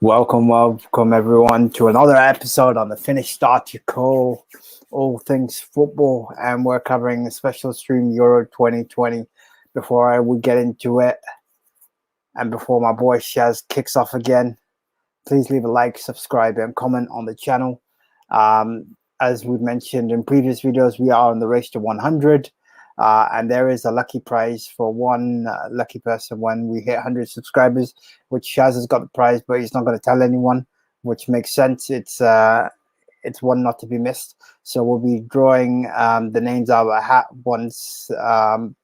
Welcome everyone to another episode on the finished article, all things football, and we're covering a special stream Euro 2020. Before we get into it, and before my boy Shaz kicks off again, please leave a like, subscribe, and comment on the channel. As we've mentioned in previous videos, we are on the race to 100. And there is a lucky prize for one lucky person when we hit 100 subscribers, which Shaz has got the prize, but he's not going to tell anyone, which makes sense. It's one not to be missed. So we'll be drawing the names out of a hat once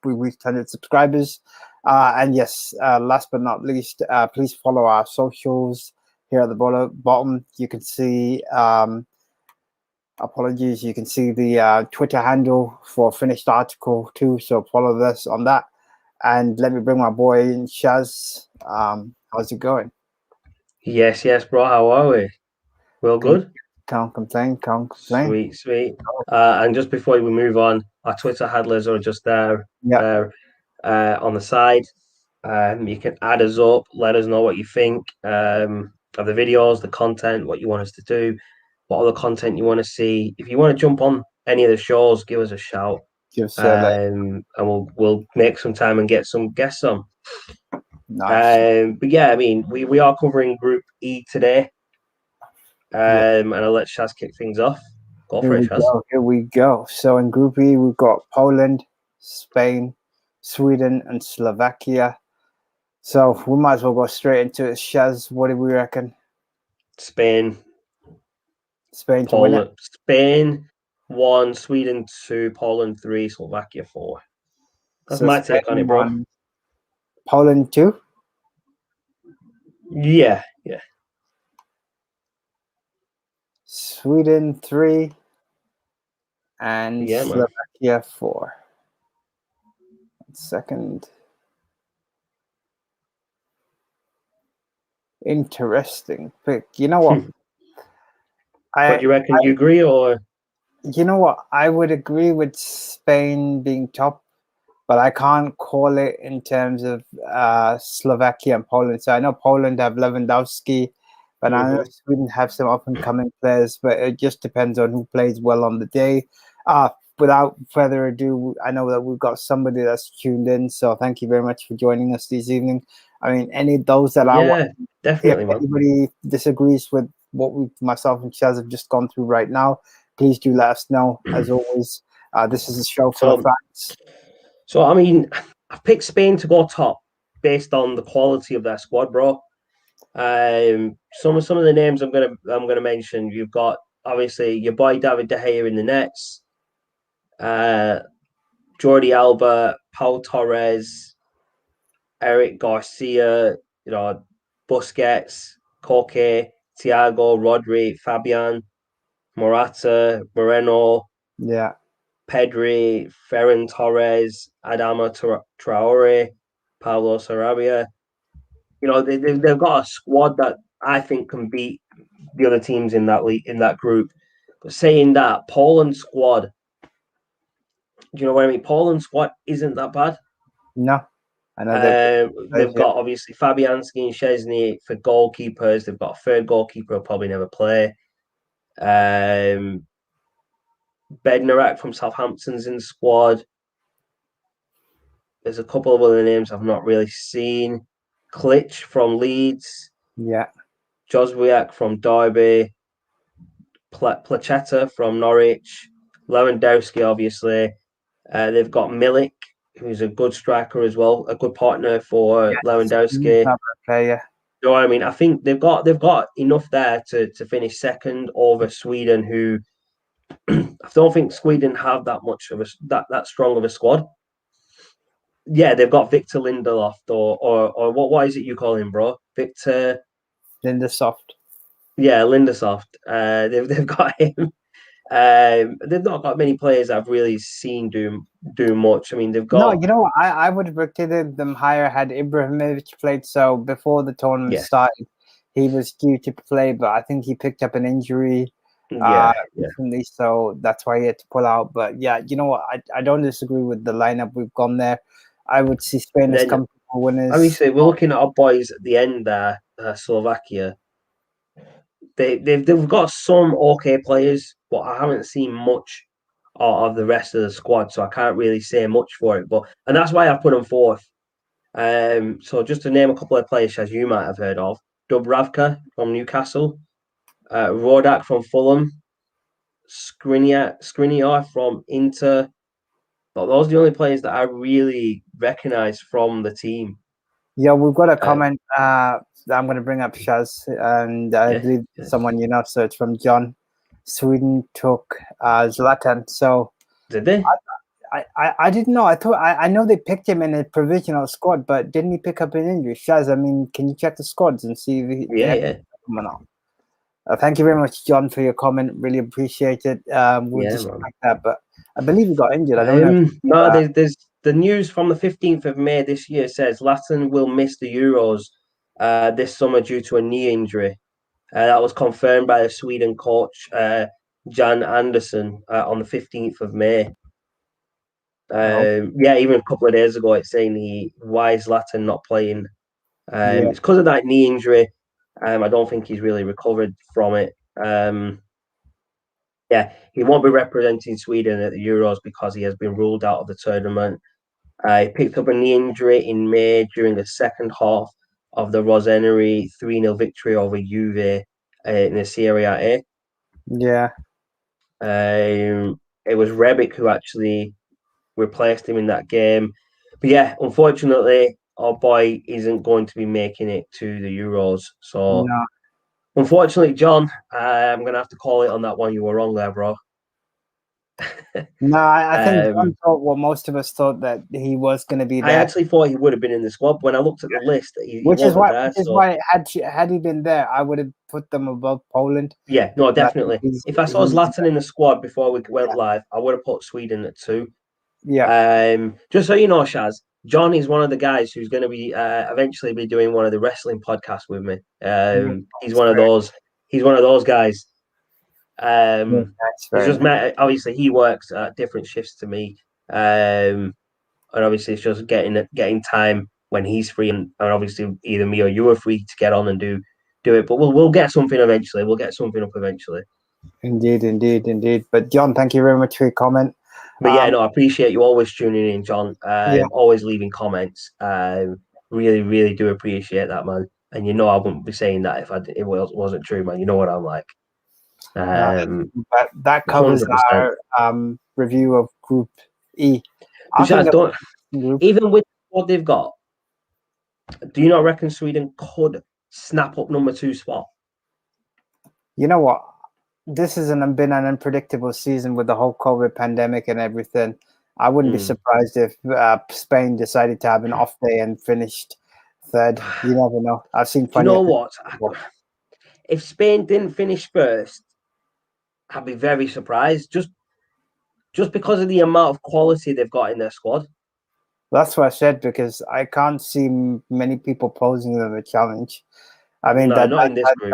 we reach 100 subscribers. And yes, last but not least, please follow our socials here at the bottom. You can see... apologies, you can see the Twitter handle for finished article too, so follow us on that. And let me bring my boy in, Shaz. How's it going? Yes, bro. How are we? Well, good. Can't complain. Sweet. And just before we move on, our Twitter handlers are just there on the side. You can add us up, let us know what you think of the videos, the content, what you want us to do, what other content you want to see. If you want to jump on any of the shows, give us a shout. And we'll make some time and get some guests on. Nice. But yeah, I mean, we are covering Group E today. And I'll let Shaz kick things off. Go for it, Shaz. Here we go. So in Group E, we've got Poland, Spain, Sweden, and Slovakia. So we might as well go straight into it. Shaz, what do we reckon? Spain to Poland. win it. Spain 1, Sweden 2, Poland 3, Slovakia 4. That's my take on it, bro. Poland 2? Yeah. Sweden 3 and Slovakia 4. Second. Interesting pick. You know what? But you reckon you agree, or? You know what? I would agree with Spain being top, but I can't call it in terms of Slovakia and Poland. So I know Poland have Lewandowski, but I know Sweden have some up-and-coming players, but it just depends on who plays well on the day. Without further ado, I know that we've got somebody that's tuned in, so thank you very much for joining us this evening. I mean, any of those that definitely, if anybody disagrees with what myself and Chaz have just gone through right now, please do let us know. As always, this is a show full of facts. So, I mean, I picked Spain to go top based on the quality of their squad, bro. Some of the names I'm gonna mention. You've got obviously your boy David De Gea in the nets, Jordi Alba, Pau Torres, Eric Garcia, Busquets, Koke, Thiago, Rodri, Fabian, Morata, Moreno, Pedri, Ferran Torres, Adama Traore, Pablo Sarabia. They've got a squad that I think can beat the other teams in that group. But saying that, Poland's squad, do you know what I mean? Poland's squad isn't that bad. No. I know they've got obviously Fabianski and Szczesny for goalkeepers. They've got a third goalkeeper who'll probably never play. Bednarak from Southampton's in the squad. There's a couple of other names I've not really seen. Klitsch from Leeds. Yeah. Jozwiak from Derby. Placheta from Norwich. Lewandowski, obviously. They've got Milik, who's a good striker as well, a good partner for Lewandowski. You know what I mean? I think they've got enough there to finish second over Sweden, who I don't think Sweden have that much of that strong of a squad. Yeah, they've got Victor Lindelof or what is it you call him, bro? Victor Lindesoft. Yeah, Lindesoft. They've got him. They've not got many players I've really seen do much. I mean, they've got. No, you know what? I would have rated them higher had Ibrahimovic played. So before the tournament started, he was due to play, but I think he picked up an injury recently, so that's why he had to pull out. But yeah, you know what? I don't disagree with the lineup we've gone there. I would see Spain as comfortable winners. Obviously, we're looking at our boys at the end there, Slovakia. they've got some okay players, but I haven't seen much of the rest of the squad, so I can't really say much for it. And that's why I put them fourth. So just to name a couple of players, as you might have heard of: Dubravka from Newcastle, Rodak from Fulham, Skriniar from Inter. But those are the only players that I really recognise from the team. Yeah, we've got a comment that I'm going to bring up, Shaz, and I believe someone so it's from John. Sweden took Zlatan. So did they? I didn't know. I know they picked him in a provisional squad, but didn't he pick up an injury? Shaz, I mean, can you check the squads and see if he or not? Thank you very much, John, for your comment. Really appreciate it. We'll just like that, but I believe he got injured. I don't know. There's the news from the 15th of May this year says Zlatan will miss the Euros this summer due to a knee injury. That was confirmed by the Sweden coach Jan Andersson on the 15th of May. Even a couple of days ago, it's saying why is Zlatan not playing? It's because of that knee injury. I don't think he's really recovered from it. He won't be representing Sweden at the Euros because he has been ruled out of the tournament. He picked up a knee injury in May during the second half of the Rossoneri 3-0 victory over Juve in the Serie A. Yeah. It was Rebic who actually replaced him in that game. But unfortunately, our boy isn't going to be making it to the Euros. So, unfortunately, John, I'm going to have to call it on that one. You were wrong there, bro. No, I think John thought what most of us thought, that he was going to be there. I actually thought he would have been in the squad. When I looked at the list, he wasn't there. Which is why had he been there, I would have put them above Poland. Yeah, no, definitely. If I saw Zlatan in the squad before we went live, I would have put Sweden at 2. Yeah. Just so you know, Shaz, John is one of the guys who's going to be eventually be doing one of the wrestling podcasts with me. He's one of those. He's one of those guys. It's just obviously he works at different shifts to me, and obviously it's just getting time when he's free, and obviously either me or you are free to get on and do it. But we'll get something eventually. We'll get something up eventually. Indeed. But John, thank you very much for your comment. But I appreciate you always tuning in, John. Always leaving comments. Really, really do appreciate that, man. And I wouldn't be saying that if it wasn't true, man. You know what I'm like. But that covers 100%. Our review of Group E. Even with what they've got, do you not reckon Sweden could snap up number 2 spot? You know what? This has been an unpredictable season with the whole COVID pandemic and everything. I wouldn't be surprised if Spain decided to have an off day and finished 3rd. You never know. I've seen funny. You know what? If Spain didn't finish 1st, I'd be very surprised. Just because of the amount of quality they've got in their squad. That's what I said, because I can't see many people posing them a challenge. I mean, not in this group.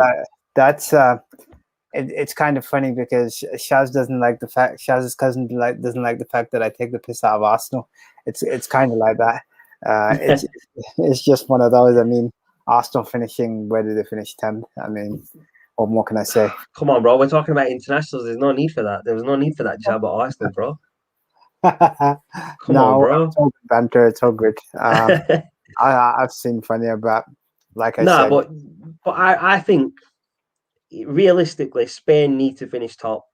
That's it's kind of funny because Shaz's cousin doesn't like the fact that I take the piss out of Arsenal. It's kind of like that. It's just one of those. I mean, Arsenal finishing, where did they finish? 10th. I mean, what more can I say? Come on, bro. We're talking about internationals. There's no need for that. There was no need for that jab at Arsenal, bro. Come on, bro. It's all good banter. It's all good. I've seen funnier, but like I said. But I think realistically, Spain need to finish top.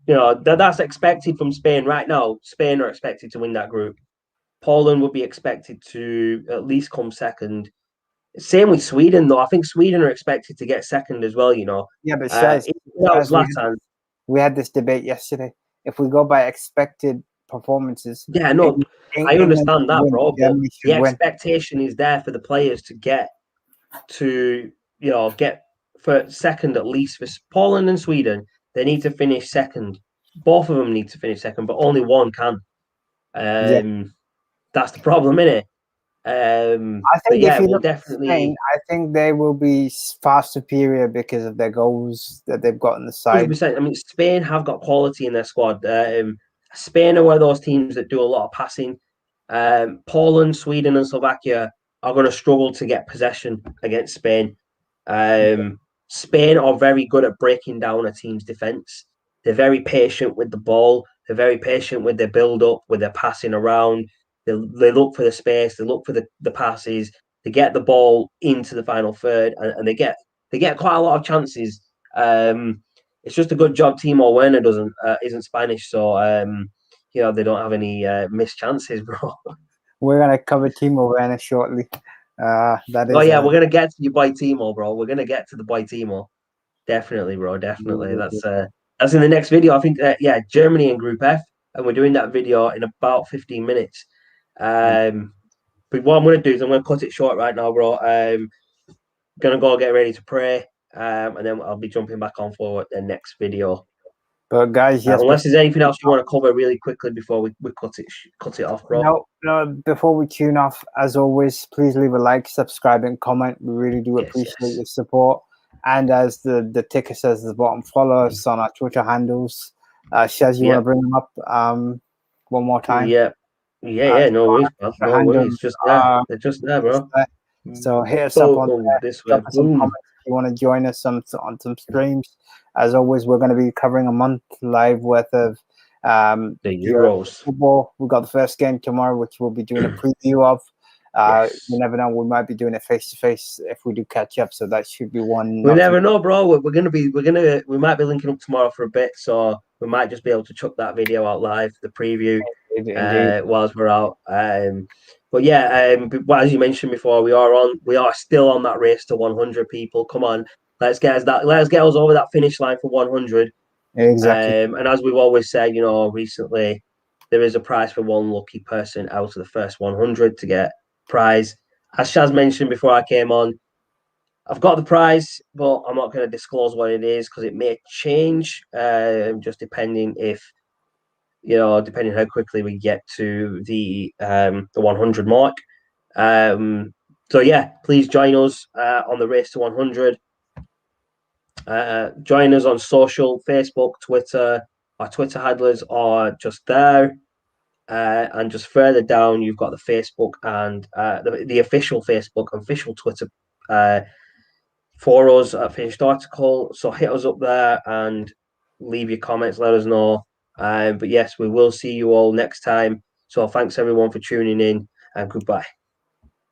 That's expected from Spain right now. Spain are expected to win that group. Poland would be expected to at least come 2nd. Same with Sweden, though. I think Sweden are expected to get 2nd as well. Yeah, but we had this debate yesterday. If we go by expected performances, I understand that, bro. But the expectation is there for the players to get for 2nd at least. For Poland and Sweden, they need to finish 2nd. Both of them need to finish 2nd, but only one can. That's the problem, innit? I think if you look at Spain, I think they will be far superior because of their goals that they've got on the side. 100%. I mean, Spain have got quality in their squad. Spain are one of those teams that do a lot of passing. Poland, Sweden, and Slovakia are going to struggle to get possession against Spain. Spain are very good at breaking down a team's defense. They're very patient with the ball. They're very patient with their build up, with their passing around. They look for the space. They look for the passes. They get the ball into the final third, and they get quite a lot of chances. It's just a good job Timo Werner isn't Spanish, so they don't have any missed chances, bro. We're gonna cover Timo Werner shortly. That is. Oh yeah, we're gonna get to your boy Timo, bro. We're gonna get to the boy Timo. Definitely, bro. Definitely. That's in the next video. I think Germany in Group F, and we're doing that video in about 15 minutes. But what I'm gonna do is I'm gonna cut it short right now, bro. Gonna go get ready to pray, and then I'll be jumping back on for the next video. But guys, yes. Unless there's anything else you want to cover really quickly before we cut it off, bro. No. Before we tune off, as always, please leave a like, subscribe, and comment. We really do appreciate your support. And as the ticker says at the bottom, follow us on our Twitter handles. Shaz, you want to bring them up one more time? Yeah. No worries, bro. No worries. Just there. They're just there, bro. So hit us up on this drop us some comments if you want to join us on some streams. As always, we're going to be covering a month live worth of the Euros football. We've got the first game tomorrow, which we'll be doing a preview of. You never know, we might be doing it face to face if we do catch up, so that should be one. We never know, bro. We might be linking up tomorrow for a bit, so we might just be able to chuck that video out live, the preview, whilst we're out. But as you mentioned before, we are still on that race to 100 people. Come on, let's get us over that finish line for 100. Exactly. And as we've always said, recently there is a prize for one lucky person out of the first 100 to get prize. As Shaz mentioned before I came on, I've got the prize, but I'm not going to disclose what it is because it may change, just depending how quickly we get to the 100 mark. Please join us on the race to 100. Join us on social, Facebook, Twitter. Our Twitter handlers are just there. And just further down, you've got the Facebook and the official Facebook, official Twitter for us at Finished Article. So hit us up there and leave your comments, let us know. But yes, we will see you all next time. So thanks everyone for tuning in, and goodbye.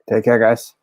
Take care, guys.